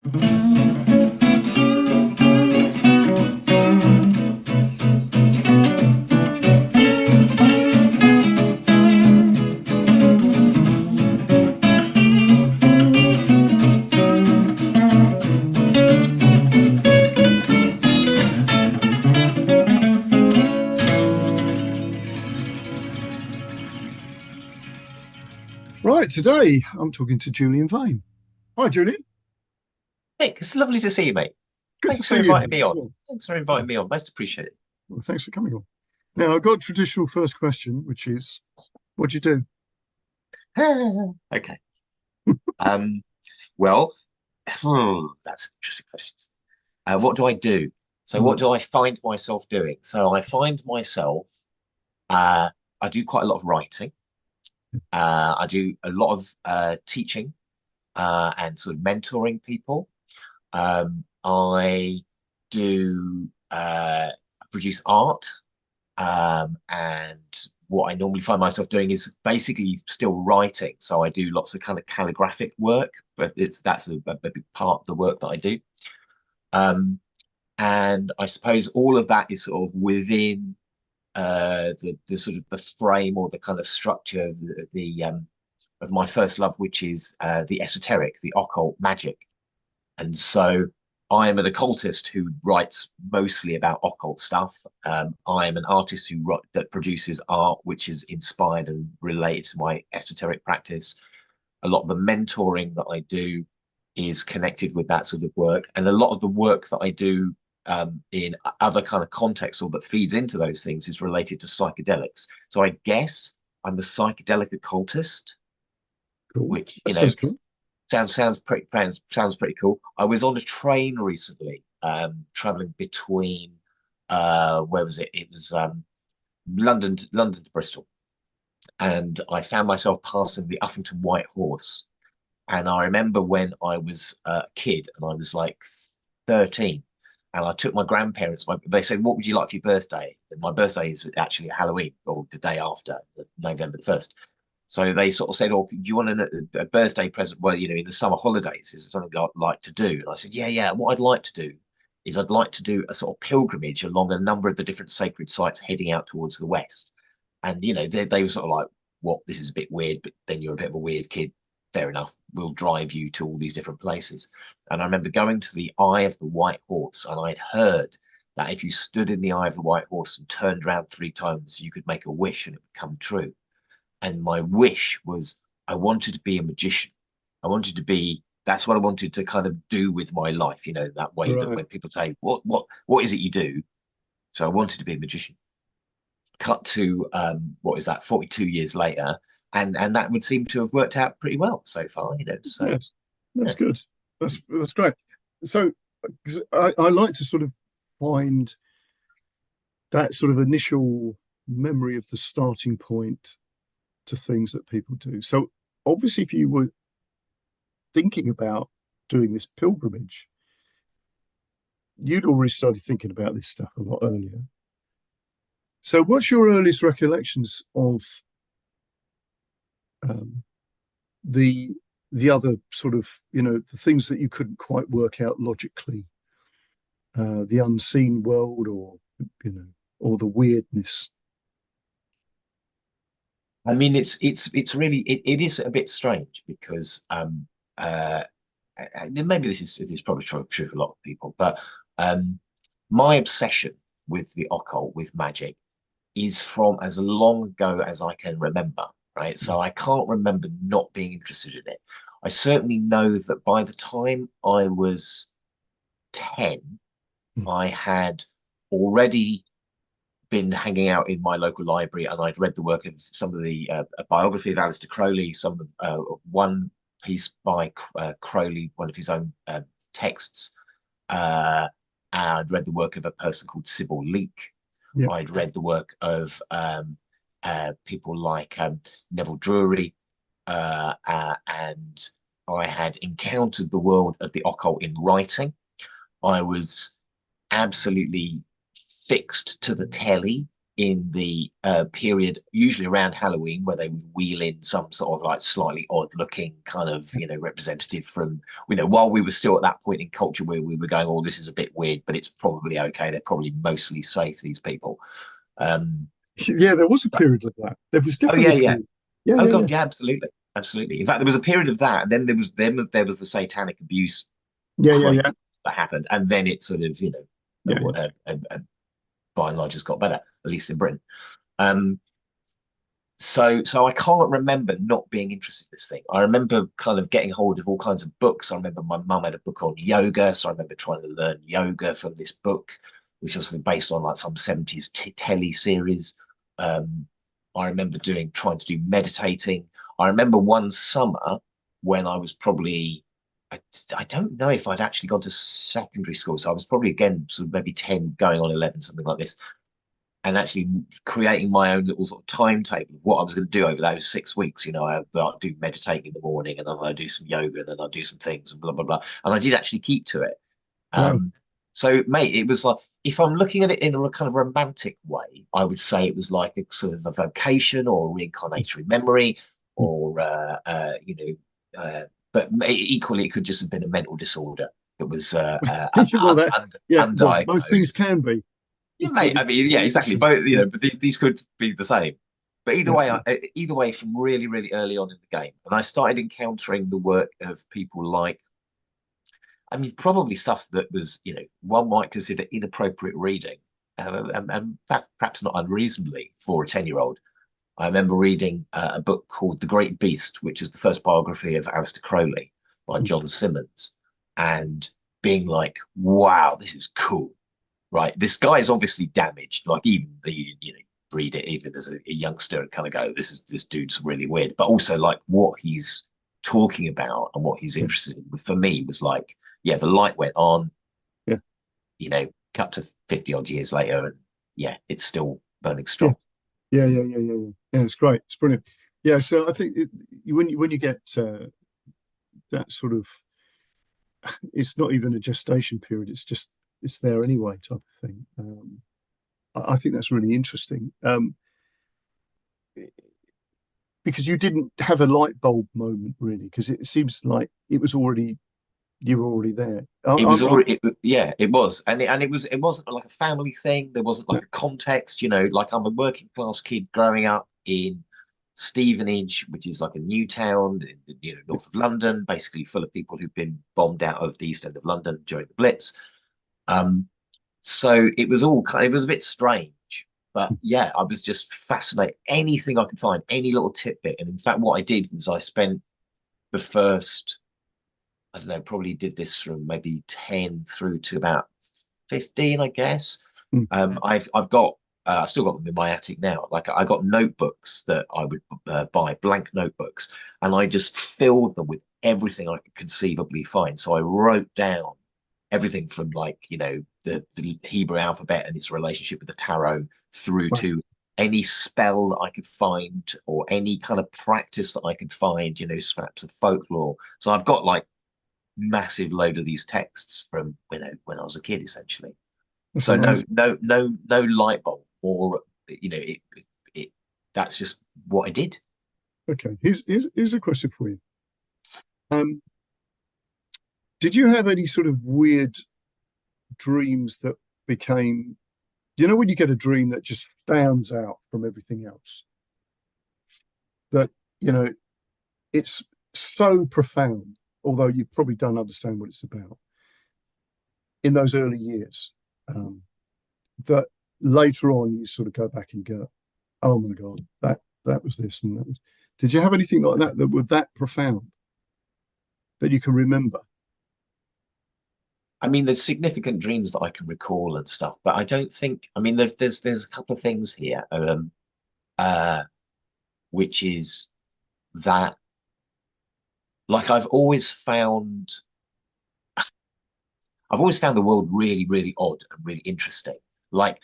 Right, today I'm talking to Julian Vayne. Hi, Julian. Nick, it's lovely to see you, mate. Good to Thanks for see you inviting here me as on. well. Thanks for inviting me on. Most appreciated. Well, thanks for coming on. Now, I've got a traditional first question, which is, what do you do? Okay. Um, well, that's an interesting questions. What do I do? So what Mm, do I find myself doing? So I find myself, uh, I do quite a lot of writing. I do a lot of teaching and sort of mentoring people. I do produce art. And what I normally find myself doing is basically still writing. So I do lots of kind of calligraphic work, but that's a big part of the work that I do. And I suppose all of that is sort of within the sort of the frame or the kind of structure of of my first love, which is the esoteric, the occult magic. And so I am an occultist who writes mostly about occult stuff. I am an artist that produces art which is inspired and related to my esoteric practice. A lot of the mentoring that I do is connected with that sort of work, and a lot of the work that I do in other kind of contexts or that feeds into those things is related to psychedelics. So I guess I'm a psychedelic occultist, cool. which That sounds cool. sounds pretty cool. I was on a train recently, traveling between where was it? It was London to Bristol, and I found myself passing the Uffington White Horse. And I remember when I was a kid, and I was like 13, and I took my grandparents. They said, "What would you like for your birthday?" And my birthday is actually Halloween, or the day after, November 1st. So they sort of said, "Oh, do you want a birthday present? Well, you know, in the summer holidays, is it something I'd like to do?" And I said, "Yeah, yeah. What I'd like to do is I'd like to do a sort of pilgrimage along a number of the different sacred sites heading out towards the west." And you know, they were sort of like, "What? This is a bit weird, but then you're a bit of a weird kid. Fair enough. We'll drive you to all these different places." And I remember going to the Eye of the White Horse, and I'd heard that if you stood in the Eye of the White Horse and turned around 3 times, you could make a wish and it would come true. And my wish was I wanted to be a magician. I wanted to be, that's what I wanted to kind of do with my life, you know, that way that Right. when people say, what is it you do? So I wanted to be a magician. Cut to what is that, 42 years later, and that would seem to have worked out pretty well so far, you know. So Yes, that's yeah. good. That's great. So, 'cause I like to sort of find that sort of initial memory of the starting point to things that people do. So, obviously, if you were thinking about doing this pilgrimage, you'd already started thinking about this stuff a lot earlier. So, what's your earliest recollections of um, the the other sort of, the things that you couldn't quite work out logically, the unseen world, or or the weirdness? I mean, it's really it is a bit strange because uh maybe this is probably true for a lot of people, but um my obsession with the occult, with magic, is from as long ago as I can remember, right? So I can't remember not being interested in it. I certainly know that by the time I was 10, Mm. I had already been hanging out in my local library, and I'd read the work of some of the a biography of Aleister Crowley, some of one piece by Crowley, one of his own texts. And I'd read the work of a person called Sybil Leek. Yeah, I'd read the work of people like Neville Drury, and I had encountered the world of the occult in writing. I was absolutely fixed to the telly in the period, usually around Halloween, where they would wheel in some sort of like slightly odd looking kind of, representative from, while we were still at that point in culture where we were going, oh, this is a bit weird, but it's probably okay. They're probably mostly safe, these people. Yeah, there was a period of that. There was Oh, definitely yeah, a yeah. period. Yeah, Oh, yeah, yeah. God, yeah, absolutely. Absolutely. In fact, there was a period of that, and then there was the satanic abuse Yeah, yeah, craze yeah. that happened, and then it sort of, Yeah, yeah. by and large has got better, at least in Britain. Um, so I can't remember not being interested in this thing. I remember kind of getting hold of all kinds of books. I remember my mum had a book on yoga, so I remember trying to learn yoga from this book, which was based on like some 70s telly series. Um, I remember trying to do meditating. I remember one summer when I was probably, I don't know if I'd actually gone to secondary school, so I was probably again sort of maybe 10 going on 11, something like this, and actually creating my own little sort of timetable of what I was going to do over those 6 weeks. I'd do meditating in the morning, and then I'd do some yoga, and then I'd do some things, and blah blah blah. And I did actually keep to it. Wow. So, mate, it was like, if I'm looking at it in a kind of romantic way, I would say it was like a sort of a vocation or a reincarnatory memory, or but equally, it could just have been a mental disorder that was Well, yeah, well, most things undiagnosed. can be. Yeah, mate. I mean, yeah, exactly. Interesting. Both, Yeah, but these could be the same. But yeah, either way, from really, really early on in the game, and I started encountering the work of people like, I mean, probably stuff that was, one might consider inappropriate reading, and perhaps not unreasonably for a 10-year-old. I remember reading a book called The Great Beast, which is the first biography of Aleister Crowley by mm, John Simmons, and being like, wow, this is cool. Right, this guy is obviously damaged. Like, even read it even as a youngster and kind of go, this dude's really weird. But also, like, what he's talking about and what he's yeah, interested in for me was like, yeah, the light went on, yeah, cut to 50 odd years later, and yeah, it's still burning yeah, strong. yeah, yeah, yeah, yeah, yeah. Yeah, it's great. It's brilliant. Yeah, so I think when you get that sort of, it's not even a gestation period. It's just it's there anyway type of thing. I think that's really interesting. Because you didn't have a light bulb moment really, because it seems like it was already you were already there. It was already, yeah, it was, and it wasn't like a family thing. There wasn't No, like a context, like I'm a working class kid growing up in Stevenage, which is like a new town in the north of London, basically full of people who've been bombed out of the East End of London during the Blitz. Um, so it was it was a bit strange, but yeah, I was just fascinated. Anything I could find, any little tidbit, and in fact, what I did was I spent the first, I don't know, probably did this from maybe 10 through to about 15, I guess. mm, I've got I still got them in my attic now. Like, I got notebooks that I would buy, blank notebooks, and I just filled them with everything I could conceivably find. So I wrote down everything from, like, the Hebrew alphabet and its relationship with the tarot, through right. to any spell that I could find, or any kind of practice that I could find, scraps of folklore. So I've got like massive load of these texts from when I was a kid, essentially. That's So amazing. no light bulb, or it that's just what I did. Okay, here's a question for you. Um, did you have any sort of weird dreams that became, when you get a dream that just stands out from everything else, that, you know, it's so profound, although you probably don't understand what it's about in those early years, um, that later on you sort of go back and go, oh my God, that was this and that was. Did you have anything like that that were that profound that you can remember? I mean, there's significant dreams that I can recall and stuff, but I don't think. I mean, there's a couple of things here, uh, which is that, like, I've always found the world really, really odd and really interesting. Like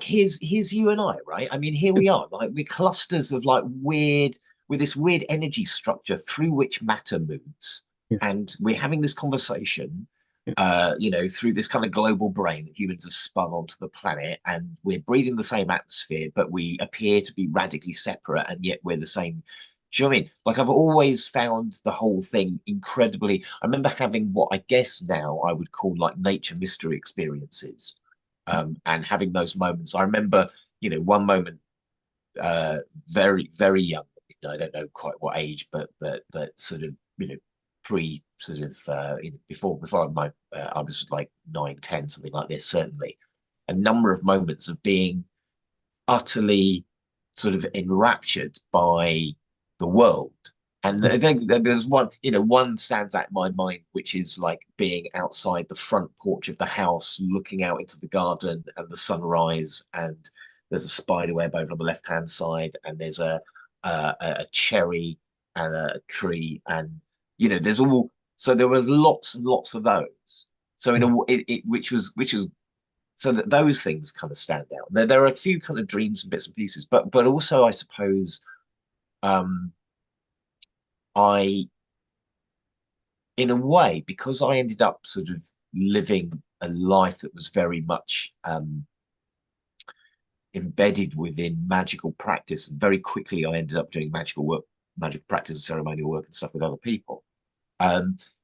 here's you and I, right? I mean, here Yeah, we are, like, we're clusters of like weird, with this weird energy structure through which matter moves, yeah, and we're having this conversation. you know, through this kind of global brain that humans have spun onto the planet, and we're breathing the same atmosphere, but we appear to be radically separate, and yet we're the same. Do you know what I mean? Like, I've always found the whole thing incredibly. I remember having what I guess now I would call like nature mystery experiences, and having those moments. I remember, you know, one moment, very, very young. I don't know quite what age, but sort of, you know, pre sort of you know, before my I was like 9, 10, something like this. Certainly, a number of moments of being utterly sort of enraptured by the world. And then there's one, you know, one stands out in my mind, which is like being outside the front porch of the house, looking out into the garden and the sunrise, and there's a spider web over on the left-hand side, and there's a cherry and a tree, and you know, there's all. So there was lots and lots of those. So in a which was so that those things kind of stand out. There are a few kind of dreams and bits and pieces, but also I suppose I, in a way, because I ended up sort of living a life that was very much embedded within magical practice, and very quickly I ended up doing magical work, magical practice and ceremonial work and stuff with other people.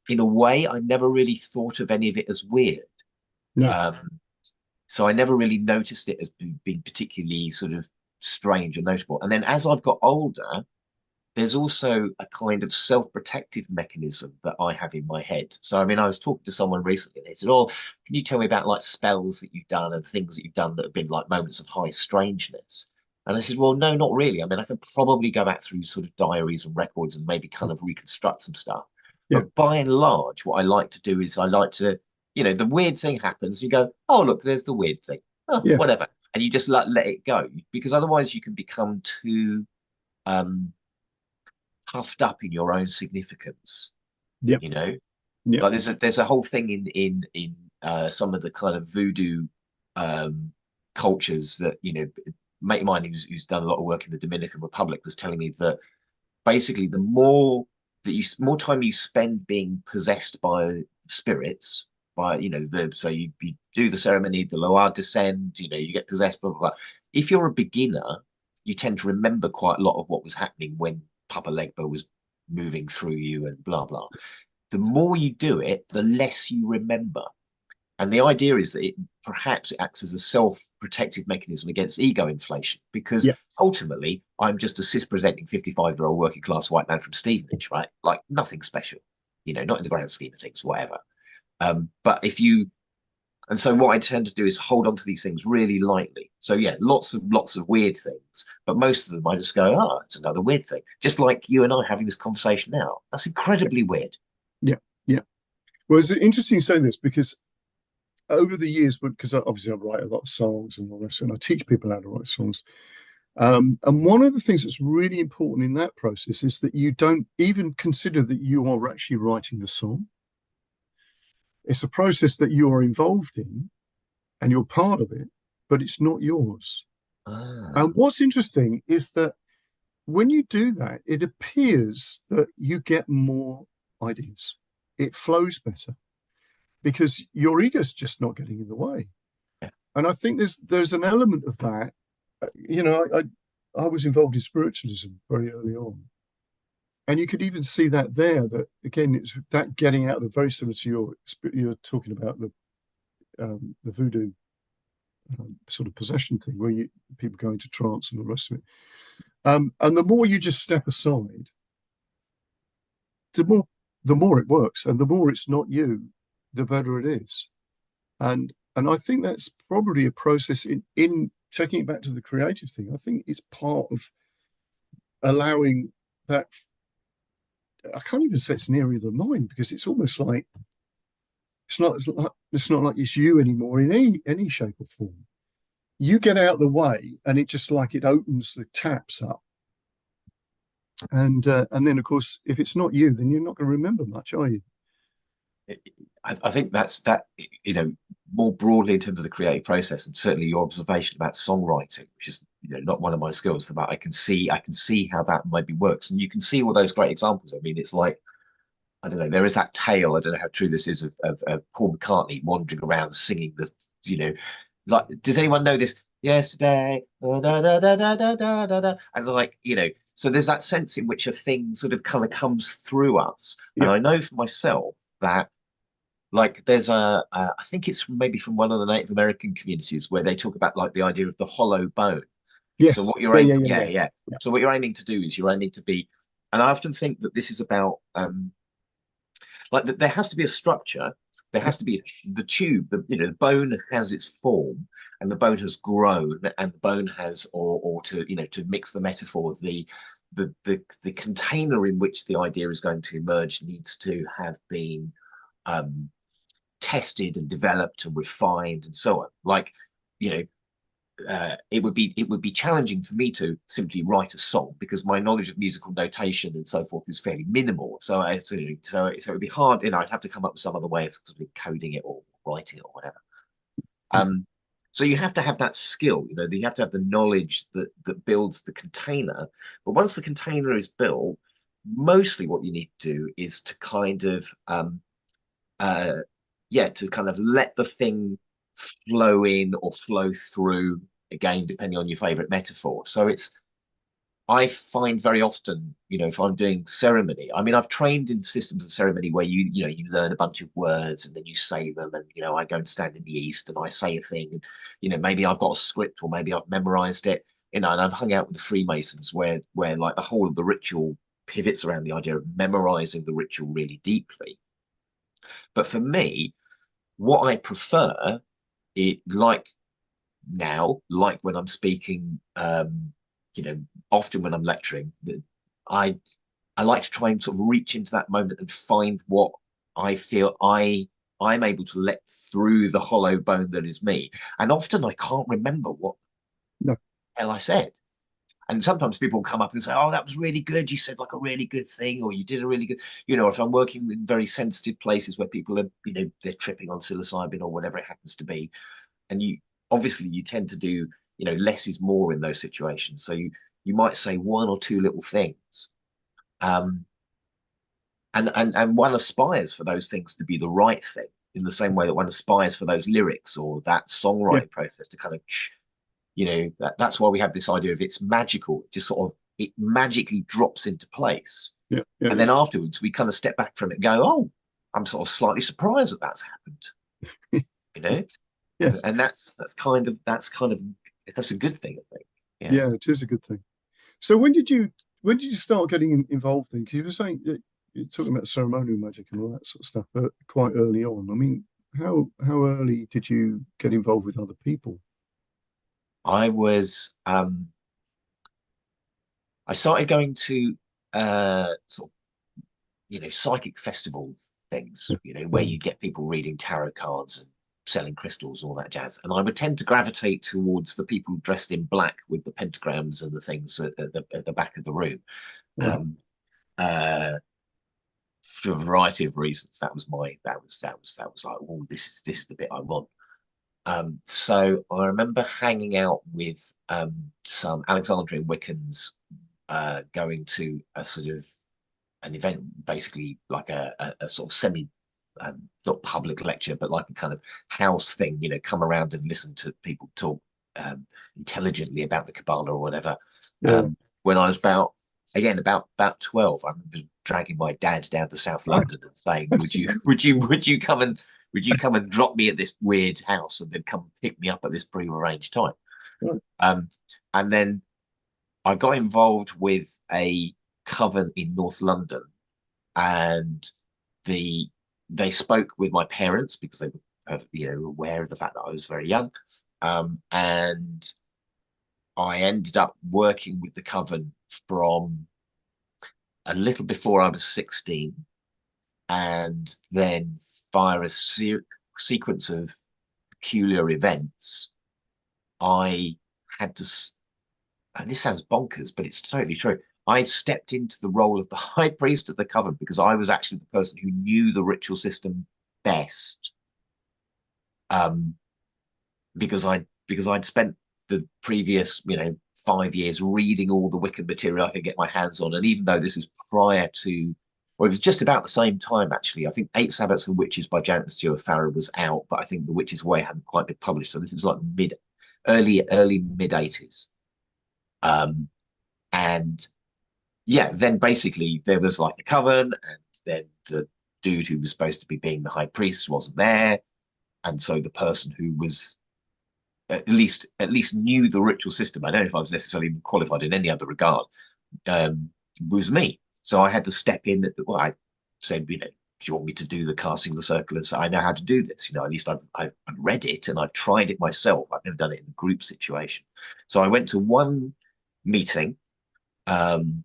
In a way, I never really thought of any of it as weird. No. So I never really noticed it as being particularly sort of strange or notable. And then as I've got older, there's also a kind of self-protective mechanism that I have in my head. So, I mean, I was talking to someone recently, and they said, "Oh, can you tell me about like spells that you've done and things that you've done that have been like moments of high strangeness?" And I said, "Well, no, not really. I mean, I can probably go back through sort of diaries and records and maybe kind of reconstruct some stuff. Yeah. But by and large, what I like to do is I like to, you know, the weird thing happens, you go, oh, look, there's the weird thing. Oh, Yeah. whatever. And you just let it go, because otherwise you can become too puffed up in your own significance, Yeah. you know? Yeah. Like there's a whole thing in some of the kind of voodoo cultures that, you know, a mate of mine who's done a lot of work in the Dominican Republic was telling me that basically the more time you spend being possessed by spirits, by, you know, so you do the ceremony, the Loa descend, you know, you get possessed, blah, blah, blah. If you're a beginner, you tend to remember quite a lot of what was happening when Papa Legba was moving through you and blah blah. The more you do it, the less you remember. And the idea is that perhaps it acts as a self-protective mechanism against ego inflation, because Yeah. ultimately I'm just a cis-presenting 55-year-old working class white man from Stevenage, right? Like nothing special, you know, not in the grand scheme of things, whatever. But if you, and so what I tend to do is hold on to these things really lightly. So yeah, lots of weird things, but most of them I just go, oh, it's another weird thing. Just like you and I having this conversation now. That's incredibly weird. Yeah. Yeah. Well, it's interesting you say this, because over the years, because obviously I write a lot of songs and all this, and I teach people how to write songs. And one of the things that's really important in that process is that you don't even consider that you are actually writing the song. It's a process that you are involved in and you're part of it, but it's not yours. And what's interesting is that when you do that, it appears that you get more ideas. It flows better because your ego's just not getting in the way. Yeah. And I think there's an element of that. You know, I was involved in spiritualism very early on. And you could even see that there, that again, it's that getting out of very similar to you're talking about the voodoo sort of possession thing, where people go into trance and the rest of it. And the more you just step aside, the more it works, and the more it's not you, the better it is. And I think that's probably a process in taking it back to the creative thing. I think it's part of allowing that. I can't even say it's an area of the mind, because it's almost like it's not like it's you anymore in any shape or form. You get out of the way, and it just like it opens the taps up. And then of course, if it's not you, then you're not going to remember much, are you? I think that's that, you know, more broadly in terms of the creative process, and certainly your observation about songwriting, which is, you know, not one of my skills, but I can see how that maybe works, and you can see all those great examples. I mean, it's like I don't know, there is that tale, I don't know how true this is, of Paul McCartney wandering around singing the, you know, like, does anyone know this? Yesterday, da, da, da, da, da, da, da, da, da. And like, you know, so there's that sense in which a thing sort of kind of comes through us. And Yeah. I know for myself that, like, there's I think it's maybe from one of the Native American communities where they talk about like the idea of the hollow bone. So Yes. what you're Yeah. aiming, Yeah. Yeah. yeah, Yeah. yeah. Yeah. So what you're aiming to do is you're aiming to be, and I often think that this is about like that there has to be a structure, there Yeah. has to be the tube, the, you know, the bone has its form, and the bone has grown, and the bone has, or to, you know, to mix the metaphor, the container in which the idea is going to emerge needs to have been um tested and developed and refined and so on. Like, you know, it would be challenging for me to simply write a song because my knowledge of musical notation and so forth is fairly minimal. So it would be hard. You know, I'd have to come up with some other way of sort of coding it or writing it or whatever. Yeah. So you have to have that skill. You know, you have to have the knowledge that builds the container. But once the container is built, mostly what you need to do is to kind of uh, yeah, to kind of let the thing flow in or flow through, again, depending on your favorite metaphor. So it's, I find very often, you know, if I'm doing ceremony, I mean, I've trained in systems of ceremony where you know, you learn a bunch of words and then you say them. And, you know, I go and stand in the East and I say a thing. And, you know, maybe I've got a script or maybe I've memorized it, you know, and I've hung out with the Freemasons where like the whole of the ritual pivots around the idea of memorizing the ritual really deeply. But for me, what I prefer, it like now, like when I'm speaking, you know, often when I'm lecturing, I I like to try and sort of reach into that moment and find what I feel I'm able to let through the hollow bone that is me. And often I can't remember what No. the hell I said. And sometimes people come up and say, "Oh, that was really good. You said like a really good thing, or you did a really good." You know, if I'm working in very sensitive places where people are, you know, they're tripping on psilocybin or whatever it happens to be, and you obviously you tend to do, you know, less is more in those situations. So you might say one or two little things, um, and one aspires for those things to be the right thing in the same way that one aspires for those lyrics or that Yeah. songwriting process to kind of, you know, that's why we have this idea of it's magical. It just sort of, it magically drops into place. Yeah. Yeah. And Yeah. then afterwards we kind of step back from it and go, oh, I'm sort of slightly surprised that that's happened, you know? Yes. Yes. And that's kind of that's a good thing, I think. Yeah. Yeah. It is a good thing. So when did you start getting involved in? Because you were saying that you're talking about ceremonial magic and all that sort of stuff, but quite early on. I mean, how early did you get involved with other people? I was I started going to sort of, you know, psychic festival things, Yeah. you know, where Mm. you get people reading tarot cards and selling crystals, all that jazz. And I would tend to gravitate towards the people dressed in black with the pentagrams and the things at the back of the room. Right. Um, uh, for a variety of reasons, that was like, oh, this is the bit I want. So I remember hanging out with some Alexandrian Wiccans, going to a sort of an event, basically like a sort of semi, not public lecture, but like a kind of house thing, you know, come around and listen to people talk intelligently about the Kabbalah or whatever. Yeah. When I was about 12, I remember dragging my dad down to South Right. London and saying, That's amazing. would you come and drop me at this weird house and then come pick me up at this pre-arranged time? Right. Um, and then I got involved with a coven in North London, and the they spoke with my parents because they were, you know, aware of the fact that I was very young, and I ended up working with the coven from a little before I was 16, and then via a sequence of peculiar events, I had to. And this sounds bonkers, but it's totally true. I stepped into the role of the high priest of the coven because I was actually the person who knew the ritual system best. Um, because I'd spent the previous, you know, 5 years reading all the Wiccan material I could get my hands on, and even though this is prior to Well, it was just about the same time, actually. I think Eight Sabbats and Witches by Janet Stewart Farrar was out, but I think The Witch's Way hadn't quite been published. So this is like early mid 80s. And yeah, then basically there was like a coven, and then the dude who was supposed to be being the high priest wasn't there. And so the person who was at least knew the ritual system, I don't know if I was necessarily qualified in any other regard, was me. So I had to step in. Well, I said, do you want me to do the casting the circle? And so I know how to do this. At least I've read it and I've tried it myself. I've never done it in a group situation. So I went to one meeting, and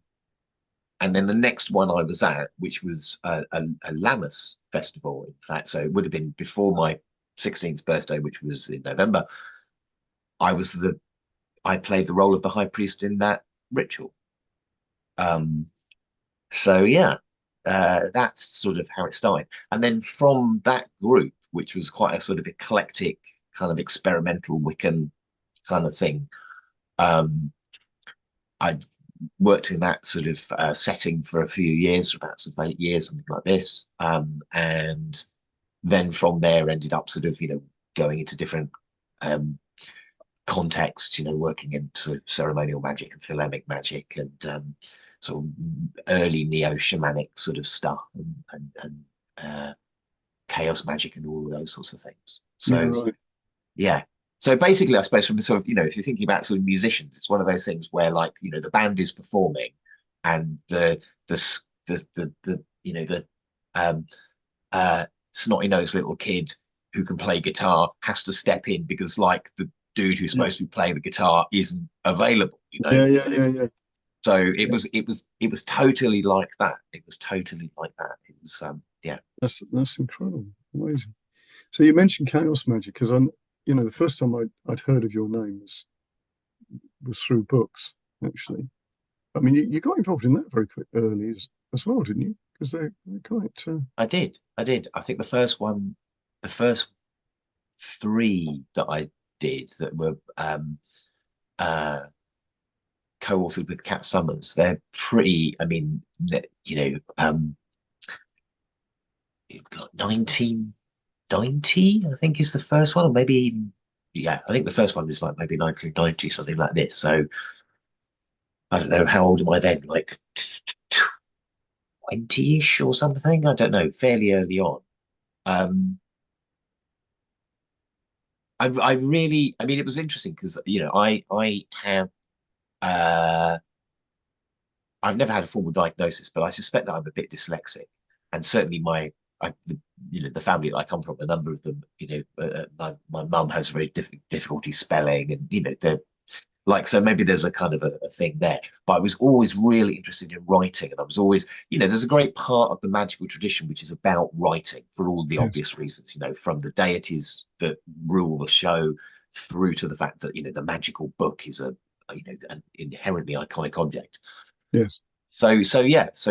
then the next one I was at, which was a Lammas festival, in fact. So it would have been before my 16th birthday, which was in November. I played the role of the high priest in that ritual. So yeah, that's sort of how it started. And then from that group, which was quite a sort of eclectic kind of experimental Wiccan kind of thing, I worked in that sort of setting for a few years, about sort of 8 years, something like this. And then from there ended up sort of, going into different contexts, working in sort of ceremonial magic and thelemic magic and sort of early neo-shamanic sort of stuff and chaos magic and all of those sorts of things. So, right. Yeah. So basically, I suppose from the sort of, if you're thinking about sort of musicians, it's one of those things where like, the band is performing and the snotty-nosed little kid who can play guitar has to step in because like the dude who's supposed to be playing the guitar isn't available, Yeah. So it was totally like that. It was totally like that. It was yeah. That's incredible, amazing. So you mentioned chaos magic because the first time I'd heard of your name was through books, actually. I mean, you got involved in that very early as well, didn't you? Because they're quite. I did. I think the first 3 that I did that were co-authored with Kat Summers, they're pretty. I mean, 1990, I think is the first one, or maybe even I think the first one is like maybe 1990, something like this. So I don't know, how old am I then? Like 20-ish or something. I don't know, fairly early on. I really, I mean, it was interesting because I have I've never had a formal diagnosis, but I suspect that I'm a bit dyslexic, and certainly the family that I come from, a number of them, my mum has very difficulty spelling, and they're like, so maybe there's a kind of a thing there. But I was always really interested in writing, and I was always, there's a great part of the magical tradition which is about writing for all the obvious reasons, from the deities that rule the show through to the fact that the magical book is an inherently iconic object. Yes. So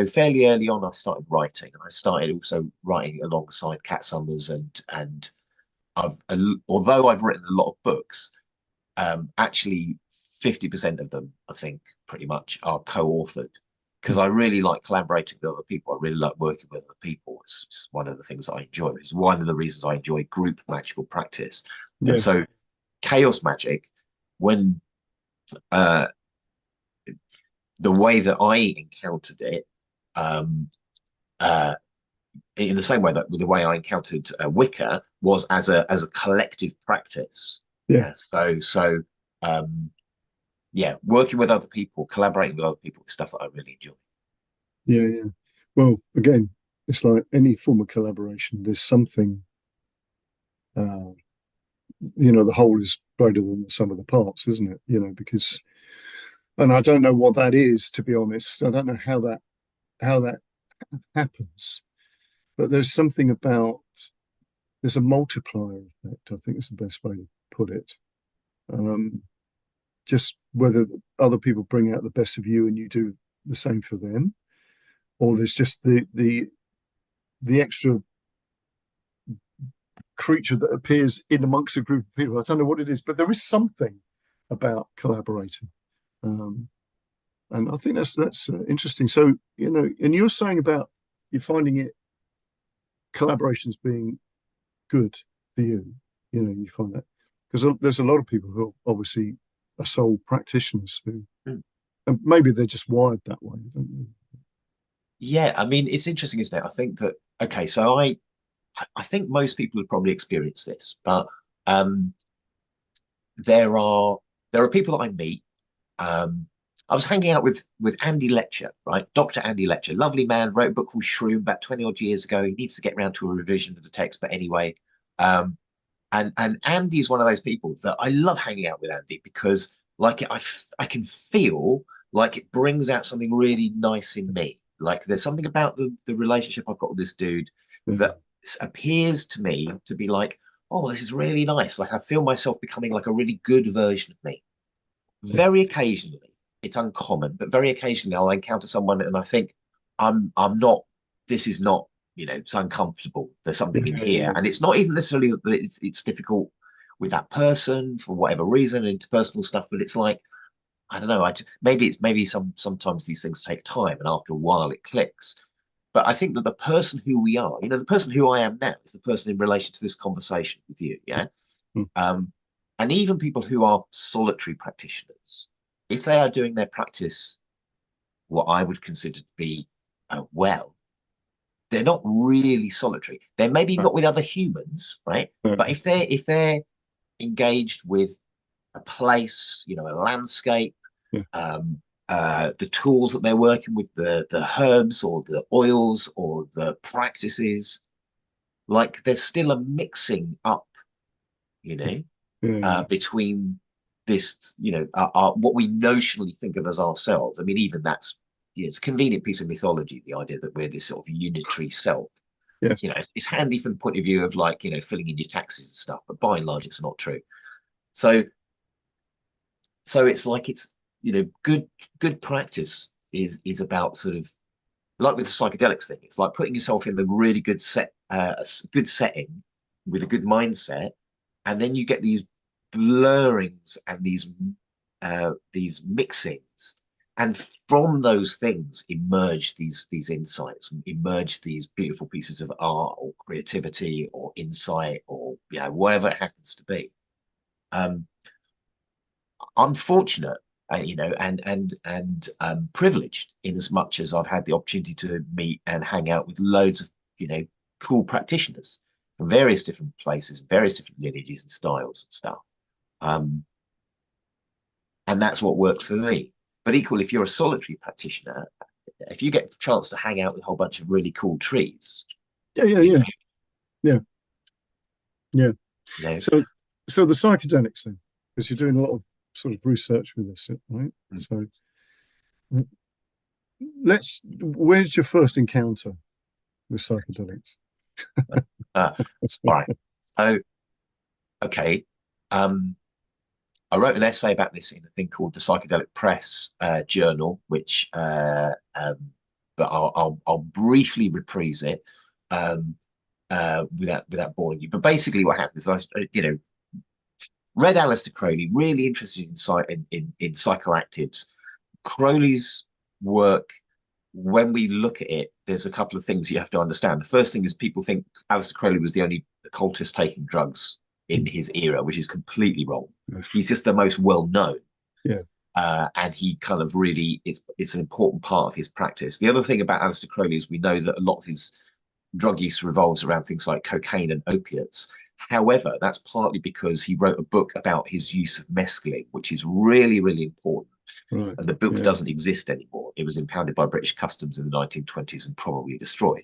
fairly early on, I started writing. I started also writing alongside Kat Summers, and although I've written a lot of books, actually 50% of them, I think, pretty much are co-authored because I really like collaborating with other people. I really like working with other people. It's one of the things that I enjoy. It's one of the reasons I enjoy group magical practice. And so chaos magic, when the way that I encountered it, in the same way that the way I encountered Wicca was as a collective practice. Working with other people, collaborating with other people is stuff that I really enjoy. Yeah. Well, again, it's like any form of collaboration. There's something, the whole is greater than the sum of the parts, isn't it? Because, and I don't know what that is, to be honest. I don't know how that happens, but there's something about, there's a multiplier effect, I think is the best way to put it. Just whether other people bring out the best of you and you do the same for them, or there's just the extra creature that appears in amongst a group of people. I don't know what it is, but there is something about collaborating, and I think that's interesting. So and you're saying about you're finding it collaborations being good for you. You know, you find that because there's a lot of people who obviously are sole practitioners who, and maybe they're just wired that way, don't they? Yeah, I mean, it's interesting, isn't it? I think that, okay, so I think most people have probably experienced this, but um, there are people that I meet. I was hanging out with Andy Letcher, right? Dr. Andy Letcher, lovely man, wrote a book called Shroom about 20 odd years ago. He needs to get around to a revision of the text, but anyway, um, and Andy is one of those people that I love hanging out with Andy because like I can feel like it brings out something really nice in me. Like there's something about the relationship I've got with this dude that appears to me to be like, oh, this is really nice. Like I feel myself becoming like a really good version of me. Very occasionally, it's uncommon, but very occasionally I'll encounter someone and I think I'm not, this is not, you know, it's uncomfortable. There's something in here. And it's not even necessarily that it's difficult with that person for whatever reason, interpersonal stuff, but it's like, I don't know, maybe sometimes these things take time and after a while it clicks. But I think that the person who we are, you know, the person who I am now is the person in relation to this conversation with you, yeah? Um, and even people who are solitary practitioners, if they are doing their practice what I would consider to be well, they're not really solitary. They're maybe not with other humans, right? But if they're engaged with a place, you know, a landscape, the tools that they're working with, the herbs or the oils or the practices, like there's still a mixing up, you know, between this, you know, what we notionally think of as ourselves. I mean, even that's, you know, it's a convenient piece of mythology, the idea that we're this sort of unitary self. Yes. You know, it's handy from the point of view of like, you know, filling in your taxes and stuff, but by and large, it's not true. So it's like it's, you know, good practice is about sort of like with the psychedelics thing. It's like putting yourself in a really good good setting with a good mindset, and then you get these blurrings and these mixings, and from those things emerge these insights, emerge these beautiful pieces of art or creativity or insight or, you know, whatever it happens to be. I'm fortunate, you know, and privileged in as much as I've had the opportunity to meet and hang out with loads of, you know, cool practitioners from various different places, various different lineages and styles and stuff. And that's what works for me. But equally, if you're a solitary practitioner, if you get the chance to hang out with a whole bunch of really cool trees, yeah. you know, So the psychedelics then, because you're doing a lot of sort of research with this, right? So where's your first encounter with psychedelics? all right. So, okay. I wrote an essay about this in a thing called the Psychedelic Press Journal, which, but I'll briefly reprise it without boring you. But basically, what happened is you know, read Aleister Crowley, really interested in psychoactives. Crowley's work, when we look at it, there's a couple of things you have to understand. The first thing is people think Aleister Crowley was the only occultist taking drugs in his era, which is completely wrong. He's just the most well known. And he kind of really, it's an important part of his practice. The other thing about Aleister Crowley is we know that a lot of his drug use revolves around things like cocaine and opiates. However, that's partly because he wrote a book about his use of mescaline, which is really, really important. Right. And the book doesn't exist anymore. It was impounded by British Customs in the 1920s and probably destroyed.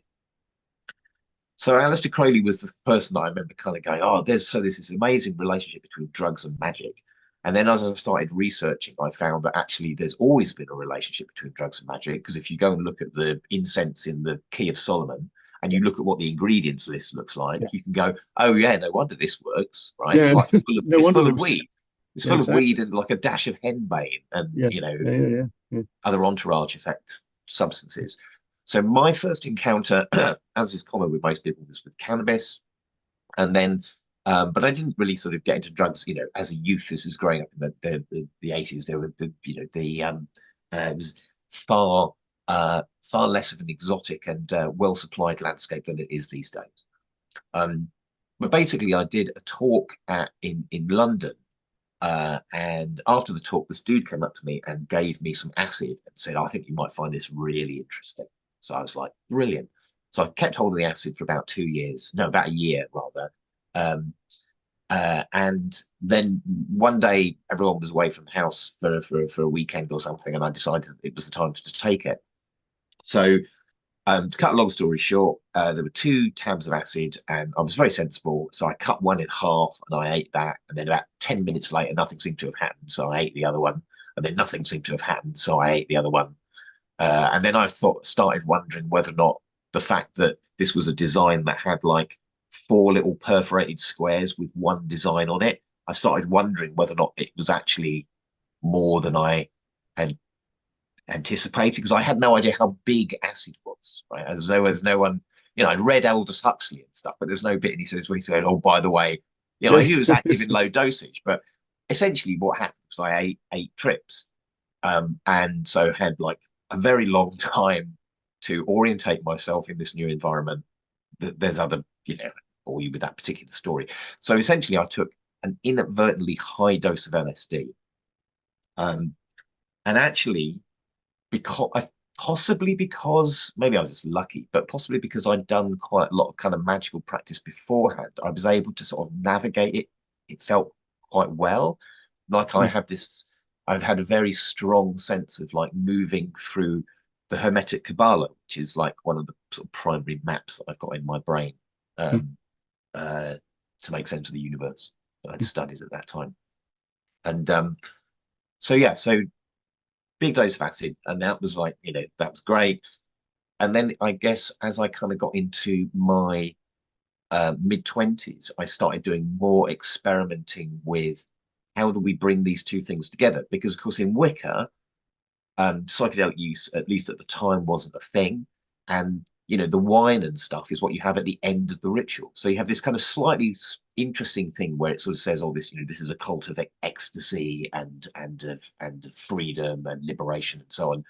So Aleister Crowley was the person that I remember kind of going, oh, there's this amazing relationship between drugs and magic. And then as I started researching, I found that actually there's always been a relationship between drugs and magic. Because if you go and look at the incense in the Key of Solomon, and you look at what the ingredients list looks like, you can go, oh yeah, no wonder this works, right? It's like full of weed. It's full of weed and like a dash of henbane and, you know, other entourage effect substances. So my first encounter, as is common with most people, was with cannabis. And then, but I didn't really sort of get into drugs, you know, as a youth. This is growing up in the 80s. There were, it was far far less of an exotic and well-supplied landscape than it is these days. But basically, I did a talk in London, and after the talk, this dude came up to me and gave me some acid and said, "I think you might find this really interesting." So I was like, "Brilliant!" So I kept hold of the acid for about 2 years, no, about a year rather. And then one day, everyone was away from the house for a weekend or something, and I decided it was the time to take it. So, to cut a long story short, there were 2 tabs of acid, and I was very sensible. So I cut one in half, and I ate that. And then about 10 minutes later, nothing seemed to have happened, so I ate the other one. And then nothing seemed to have happened, so I ate the other one. And then I started wondering whether or not the fact that this was a design that had like 4 little perforated squares with one design on it, I started wondering whether or not it was actually more than I had anticipated, because I had no idea how big acid was. Right, there's no one, I read Aldous Huxley and stuff, but there's no bit, and he said, "Oh, by the way, he was active in low dosage." But essentially, what happened was I ate 8 trips, and so had like a very long time to orientate myself in this new environment. There's other, bore you with that particular story. So essentially, I took an inadvertently high dose of LSD, and actually, possibly because maybe I was just lucky, but possibly because I'd done quite a lot of kind of magical practice beforehand, I was able to sort of navigate it. It felt quite well. Like I've had a very strong sense of like moving through the Hermetic Kabbalah, which is like one of the sort of primary maps that I've got in my brain to make sense of the universe that I'd studied at that time. And so big dose of acid, and that was like, that was great. And then I guess as I kind of got into my mid-20s, I started doing more experimenting with how do we bring these 2 things together? Because of course in Wicca, psychedelic use, at least at the time, wasn't a thing. And, the wine and stuff is what you have at the end of the ritual. So you have this kind of slightly interesting thing where it sort of says, "Oh, this is a cult of ecstasy and of freedom and liberation and so on."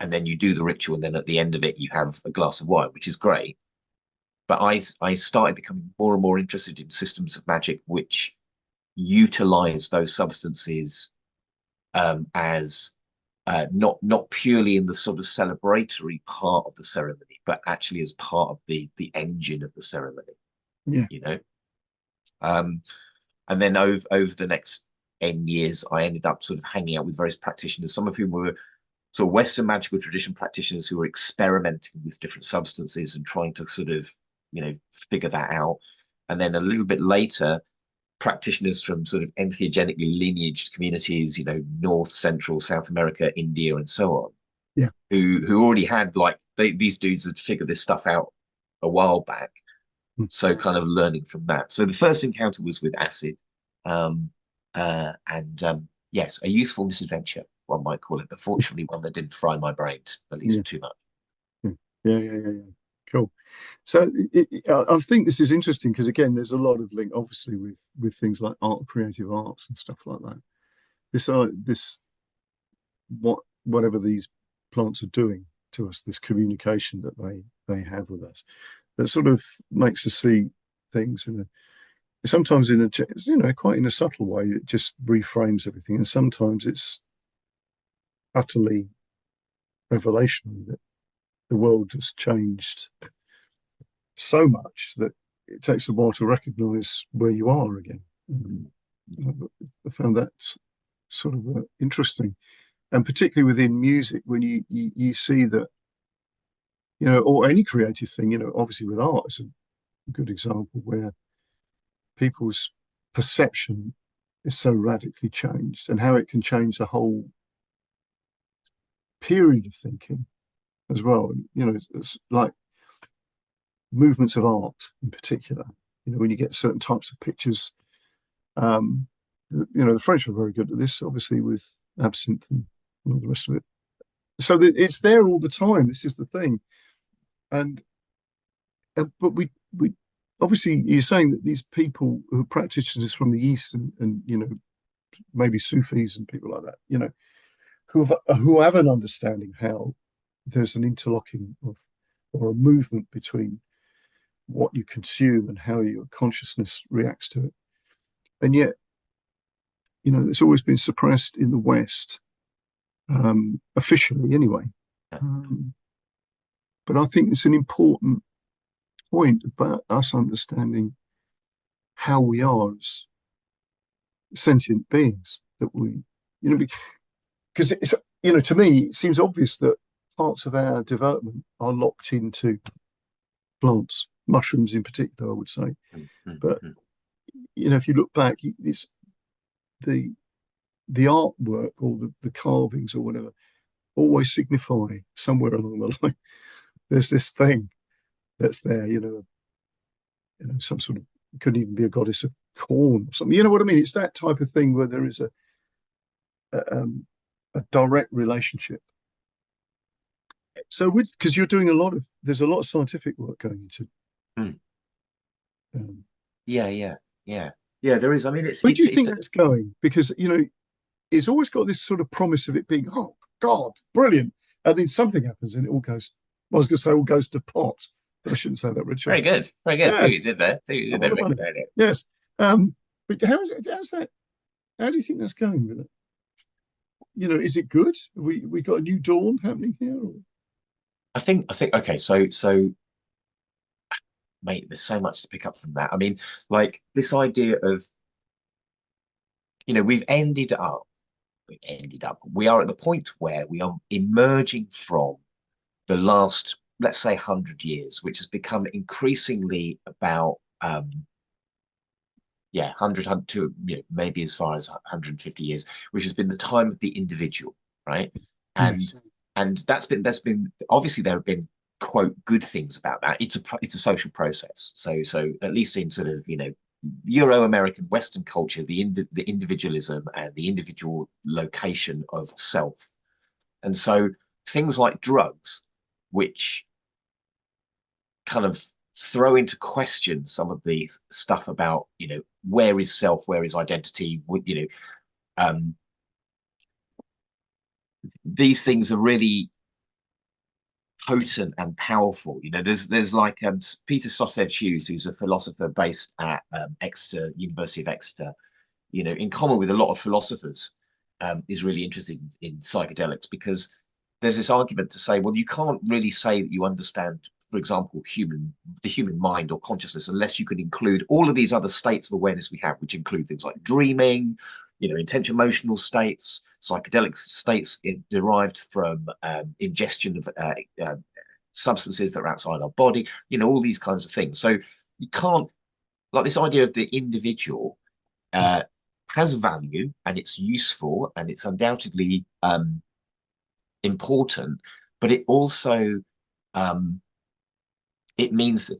And then you do the ritual, and then at the end of it, you have a glass of wine, which is great. But I started becoming more and more interested in systems of magic which utilize those substances as not purely in the sort of celebratory part of the ceremony, but actually as part of the engine of the ceremony. Yeah. And then over the next N years, I ended up sort of hanging out with various practitioners, some of whom were sort of Western magical tradition practitioners who were experimenting with different substances and trying to sort of, figure that out. And then a little bit later, practitioners from sort of entheogenically lineaged communities, North, Central, South America, India, and so on. Yeah. Who already had these dudes had figured this stuff out a while back. So kind of learning from that. So the first encounter was with acid. Yes, a useful misadventure, one might call it, but fortunately one that didn't fry my brains at least too much. Yeah. Cool. So I think this is interesting because again, there's a lot of link, obviously, with things like art, creative arts, and stuff like that. Whatever these plants are doing to us, this communication that they have with us, that sort of makes us see things sometimes in quite in a subtle way. It just reframes everything, and sometimes it's utterly revelationary that the world has changed so much that it takes a while to recognize where you are again. I found that sort of interesting, and particularly within music, when you see that, or any creative thing, obviously with art, it's a good example where people's perception is so radically changed, and how it can change the whole period of thinking as well. It's like movements of art in particular. When you get certain types of pictures, the French are very good at this, obviously, with absinthe and all the rest of it. So it's there all the time. This is the thing, but we obviously, you're saying that these people who are practitioners from the East and maybe Sufis and people like that, who have an understanding how there's an interlocking of, or a movement between what you consume and how your consciousness reacts to it. And yet, it's always been suppressed in the West, officially anyway. But I think it's an important point about us understanding how we are as sentient beings, that we, because it's, to me, it seems obvious that parts of our development are locked into plants, mushrooms in particular, I would say. But, if you look back, it's the artwork or the carvings or whatever always signify somewhere along the line there's this thing that's there, some sort of, could even be a goddess of corn or something. You know what I mean? It's that type of thing where there is a direct relationship. So because you're doing there's a lot of scientific work going into. Yeah, there is. I mean, where do you think that's going? Because it's always got this sort of promise of it being, oh God, brilliant, and then something happens and it all goes. I was going to say all goes to pot, but I shouldn't say that, Richard. Very good, very good. Yes. See what you did there. See what you did there. Yes. But how's that? How do you think that's going with it? Is it good? We got a new dawn happening here? Or? I think okay, so mate, there's so much to pick up from that. I mean, like this idea of, we are at the point where we are emerging from the last, let's say, 100 years, which has become increasingly about 100 to maybe as far as 150 years, which has been the time of the individual, right? And that's been obviously there have been, quote, good things about that. It's a social process. So at least in sort of Euro-American Western culture, the individualism and the individual location of self, and so things like drugs, which kind of throw into question some of the stuff about where is self, where is identity, these things are really potent and powerful. There's like Peter Sausage Hughes, who's a philosopher based at Exeter, University of Exeter, in common with a lot of philosophers, is really interested in psychedelics, because there's this argument to say, well, you can't really say that you understand, for example, the human mind or consciousness, unless you can include all of these other states of awareness we have, which include things like dreaming, intention emotional states, psychedelic states derived from ingestion of substances that are outside our body, all these kinds of things. So you can't, like, this idea of the individual has value, and it's useful, and it's undoubtedly important, but it also it means that,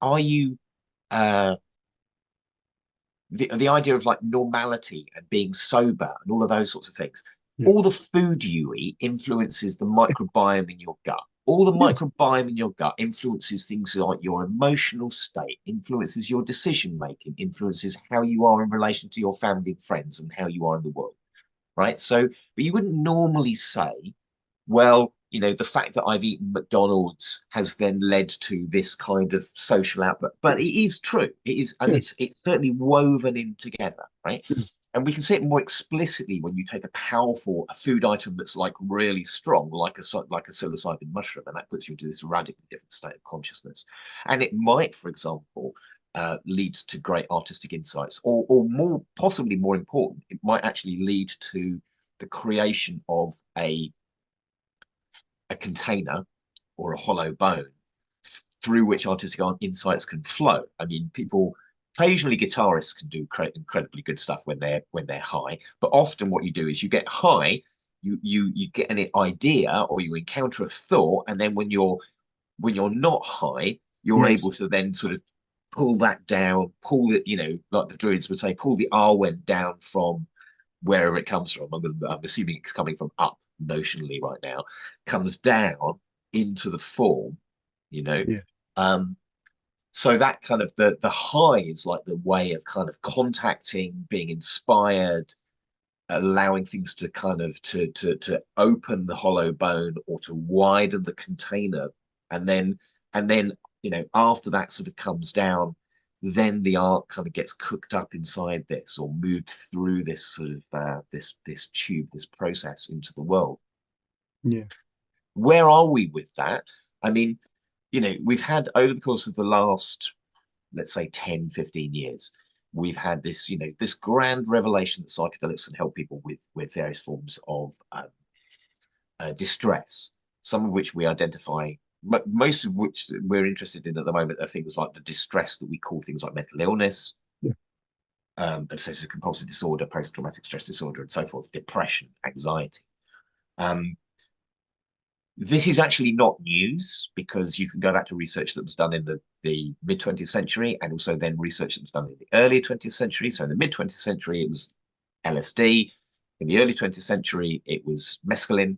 are you the idea of like normality and being sober and all of those sorts of things. All the food you eat influences the microbiome in your gut. All the microbiome in your gut influences things like your emotional state, influences your decision making, influences how you are in relation to your family and friends, and how you are in the world, right? So, but you wouldn't normally say, well, the fact that I've eaten McDonald's has then led to this kind of social output. But it is true. It is, and it's certainly woven in together, right? And we can see it more explicitly when you take a food item that's like really strong, like a psilocybin mushroom, and that puts you into this radically different state of consciousness. And it might, for example, lead to great artistic insights, or more, possibly more important, it might actually lead to the creation of a container or a hollow bone through which artistic insights can flow. I mean, occasionally guitarists can do incredibly good stuff when they're high, but often what you do is you get high, you get an idea, or you encounter a thought, and then when you're not high, you're able to then sort of pull that down, pull it, like the Druids would say, pull the Arwen down from wherever it comes from. I'm assuming it's coming from up notionally right now, comes down into the form, so that kind of the high is like the way of kind of contacting, being inspired, allowing things to kind of to open the hollow bone or to widen the container, and then after that sort of comes down, then the art kind of gets cooked up inside this or moved through this sort of this tube, this process into the world. Yeah. Where are we with that? I mean, we've had over the course of the last, let's say 10, 15 years, we've had this, this grand revelation that psychedelics can help people with various forms of distress, some of which we identify, but most of which we're interested in at the moment are things like the distress that we call things like mental illness, yeah. Obsessive compulsive disorder, post-traumatic stress disorder, and so forth, depression, anxiety. This is actually not news, because you can go back to research that was done in the mid-20th century, and also then research that was done in the early 20th century. So in the mid-20th century, it was LSD. In the early 20th century, it was mescaline.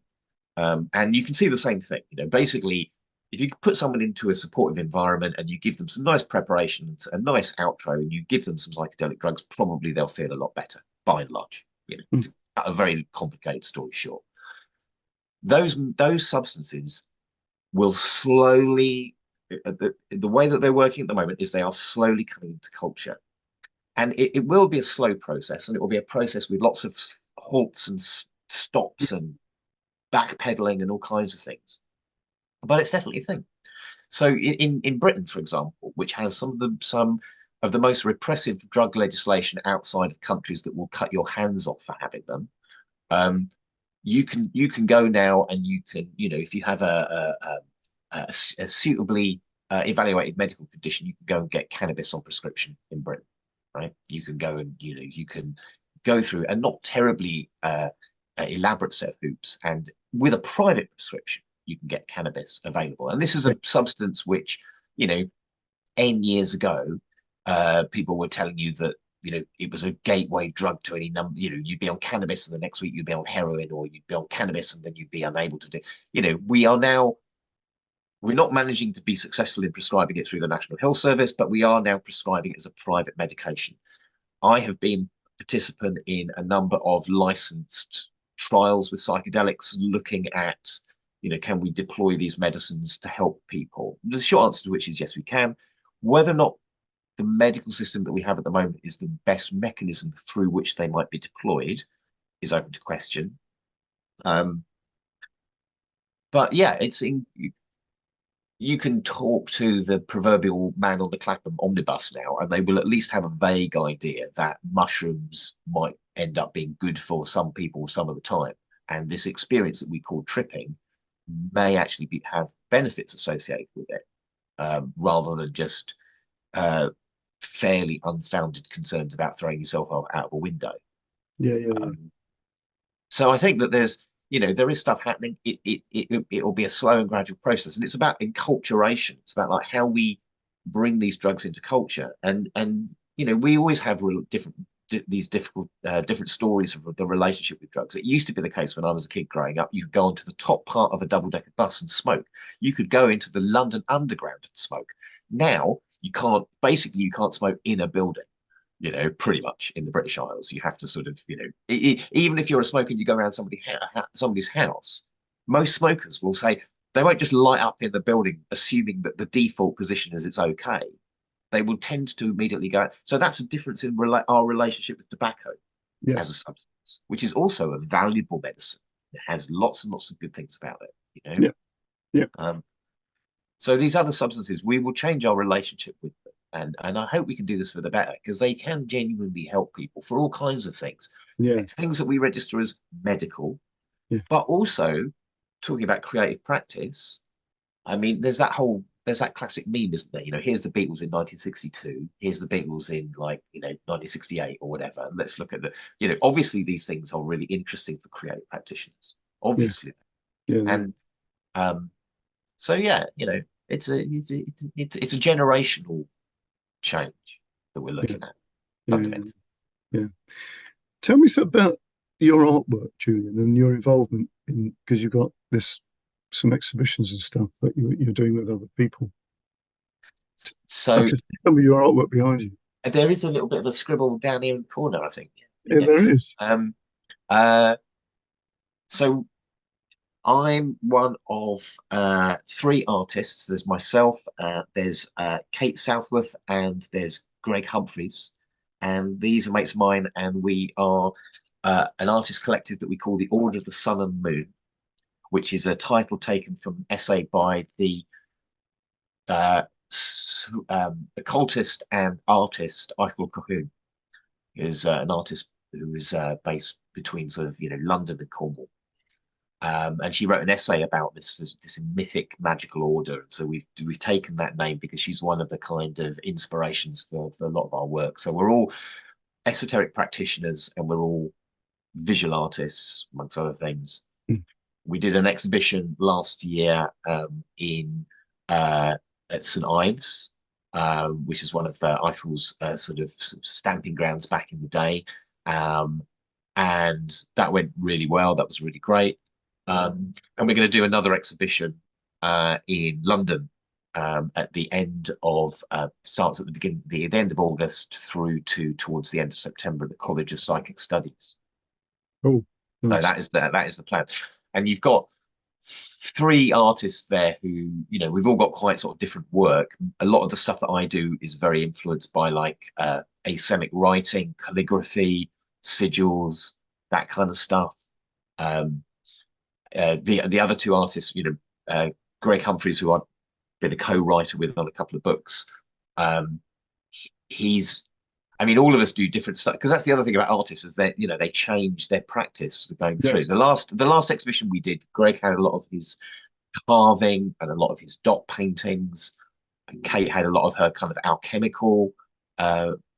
And you can see the same thing. Basically, if you put someone into a supportive environment and you give them some nice preparation, a nice outro, and you give them some psychedelic drugs, probably they'll feel a lot better, by and large. To cut a very complicated story short. Those substances will slowly, the way that they're working at the moment is they are slowly coming into culture. And it will be a slow process, and it will be a process with lots of halts and stops and backpedaling and all kinds of things. But it's definitely a thing. So in Britain, for example, which has some of the most repressive drug legislation outside of countries that will cut your hands off for having them, you can go now, and you can, if you have a suitably evaluated medical condition, you can go and get cannabis on prescription in Britain, right? You can go and you can go through a not terribly elaborate set of hoops, and with a private prescription, you can get cannabis available. And this is a substance which, N years ago, people were telling you that it was a gateway drug to any number. You'd be on cannabis, and the next week you'd be on heroin, or you'd be on cannabis, and then you'd be unable to do. We're not managing to be successful in prescribing it through the National Health Service, but we are now prescribing it as a private medication. I have been a participant in a number of licensed trials with psychedelics, looking at, can we deploy these medicines to help people? The short answer to which is yes, we can. Whether or not the medical system that we have at the moment is the best mechanism through which they might be deployed is open to question. But yeah, you can talk to the proverbial man on the Clapham omnibus now, and they will at least have a vague idea that mushrooms might end up being good for some people some of the time. And this experience that we call tripping may actually have benefits associated with it, rather than just fairly unfounded concerns about throwing yourself out of a window. So I think that there is stuff happening. It will be a slow and gradual process, and it's about enculturation. It's about like how we bring these drugs into culture, and we always have different stories of the relationship with drugs. It used to be the case when I was a kid growing up. You could go onto the top part of a double-decker bus and smoke. You could go into the London Underground and smoke. Now you can't. Basically, you can't smoke in a building. Pretty much in the British Isles, you have to sort of, even if you're a smoker and you go around somebody's house, most smokers will say they won't just light up in the building assuming that the default position is it's okay. They will tend to immediately go. So that's a difference in our relationship with tobacco as a substance, which is also a valuable medicine. It has lots and lots of good things about it, so these other substances, we will change our relationship with them. And I hope we can do this for the better, because they can genuinely help people for all kinds of things. Things that we register as medical, but also talking about creative practice. I mean, there's that classic meme, isn't there? Here's the Beatles in 1962. Here's the Beatles in 1968 or whatever. And let's look at obviously these things are really interesting for creative practitioners, obviously. And so it's a generational change that we're looking at fundamentally. Tell me about your artwork, Julian, and your involvement in, because you've got some exhibitions and stuff that you're doing with other people. So tell me your artwork behind you. There is a little bit of a scribble down here in the corner, I think. There is. So I'm one of three artists. There's myself, there's Kate Southworth, and there's Greg Humphreys. And these are mates of mine, and we are an artist collective that we call the Order of the Sun and Moon, which is a title taken from an essay by the uh, occultist and artist Eichel Colquhoun, who's an artist who is based between sort of London and Cornwall. And she wrote an essay about this mythic magical order. And so we've taken that name because she's one of the kind of inspirations for a lot of our work. So we're all esoteric practitioners, and we're all visual artists, amongst other things. Mm. We did an exhibition last year in at St Ives, which is one of Eiffel's sort of stamping grounds back in the day, and that went really well. That was really great. And we're going to do another exhibition in London at the end of starts at the end of August through to towards the end of September at the College of Psychic Studies. Oh, nice. So that is the plan. And you've got three artists there who, we've all got quite sort of different work. A lot of the stuff that I do is very influenced by like asemic writing, calligraphy, sigils, that kind of stuff. The other two artists, Greg Humphreys, who I've been a co-writer with on a couple of books. All of us do different stuff, because that's the other thing about artists is that they change their practice going through. Yes. The last exhibition we did, Greg had a lot of his carving and a lot of his dot paintings, and Kate had a lot of her kind of alchemical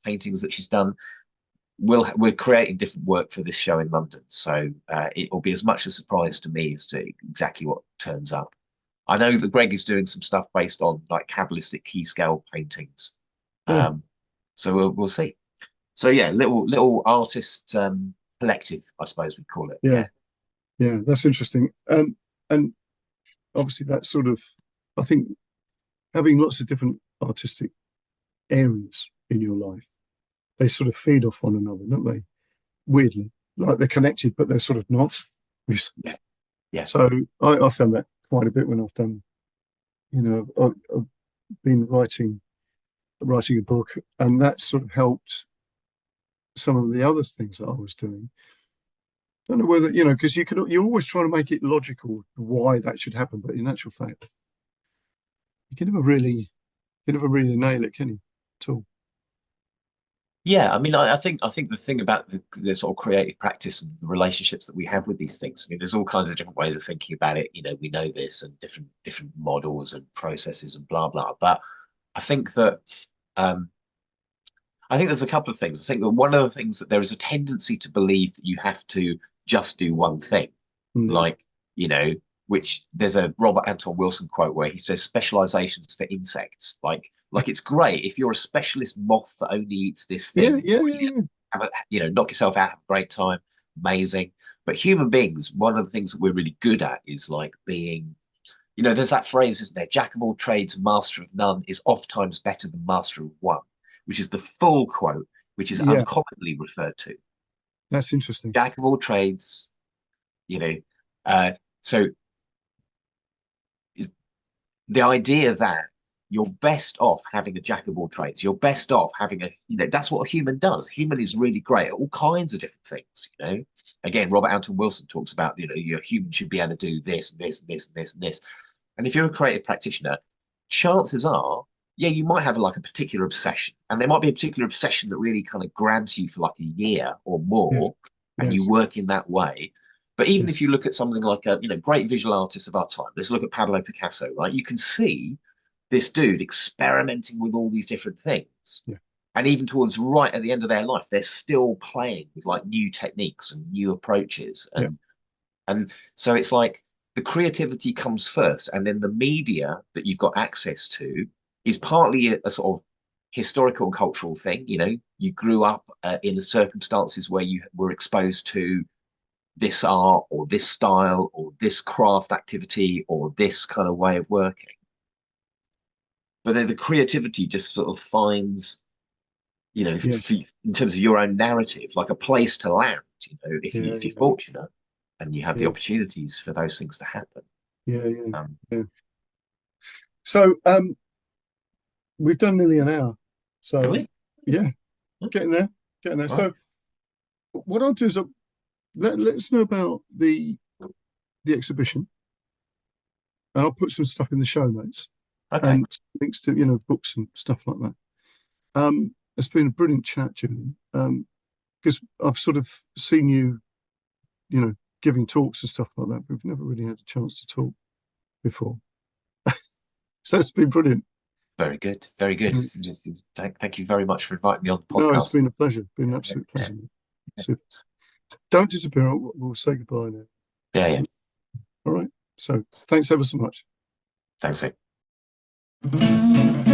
paintings that she's done. We're creating different work for this show in London, so it will be as much a surprise to me as to exactly what turns up. I know that Greg is doing some stuff based on like Kabbalistic key scale paintings. So we'll see. So yeah, little artist collective, I suppose we'd call it. Yeah, that's interesting. And obviously that's sort of, I think, having lots of different artistic areas in your life, they sort of feed off one another, don't they? Weirdly, like they're connected, but they're sort of not. Yeah. So I found that quite a bit when I've done, I've been writing a book, and that sort of helped some of the other things that I was doing. I don't know whether, because you're always trying to make it logical why that should happen, but in actual fact, you can never really nail it, can you? At all. Yeah, I think the thing about the sort of creative practice and the relationships that we have with these things. There's all kinds of different ways of thinking about it. We know this, and different models and processes and blah blah. But I think that there's a couple of things. I think that one of the things that there is a tendency to believe that you have to just do one thing, like which there's a Robert Anton Wilson quote where he says specializations for insects, like it's great if you're a specialist moth that only eats this thing. Knock yourself out, have a great time, amazing. But human beings, one of the things that we're really good at is like being, there's that phrase, isn't there? Jack of all trades, master of none is oft times better than master of one, which is the full quote, which is uncommonly referred to. That's interesting. Jack of all trades, so the idea that you're best off having a jack of all trades, you're best off having that's what a human does. Human is really great at all kinds of different things, Again, Robert Anton Wilson talks about, your human should be able to do this, and this, and this, and this, and this. And if you're a creative practitioner, chances are, you might have like a particular obsession, and there might be a particular obsession that really kind of grabs you for like a year or more, and you work in that way. But even if you look at something like great visual artists of our time, let's look at Pablo Picasso, right? You can see this dude experimenting with all these different things. And even towards right at the end of their life, they're still playing with like new techniques and new approaches. And so it's like the creativity comes first, and then the media that you've got access to is partly a sort of historical and cultural thing. You grew up in the circumstances where you were exposed to this art or this style or this craft activity or this kind of way of working. But then the creativity just sort of finds, in terms of your own narrative, like a place to land. You know, if Yeah, you're yeah, fortunate and you have the yeah, opportunities for those things to happen. yeah, yeah, Um, yeah. So we've done nearly an hour. So really? yeah, Hmm, getting there, getting there. right. So what I'll do is let us know about the exhibition, and I'll put some stuff in the show notes Okay. and links to books and stuff like that. It's been a brilliant chat, Julian. Because I've sort of seen you, giving talks and stuff like that. But we've never really had a chance to talk before, so it's been brilliant. Very good. Very good. Mm. Thank you very much for inviting me on the No, it's podcast. been a pleasure. Been an absolute pleasure. So don't disappear. We'll say goodbye now. Yeah, yeah. All right. So thanks ever so much. Thanks, mate.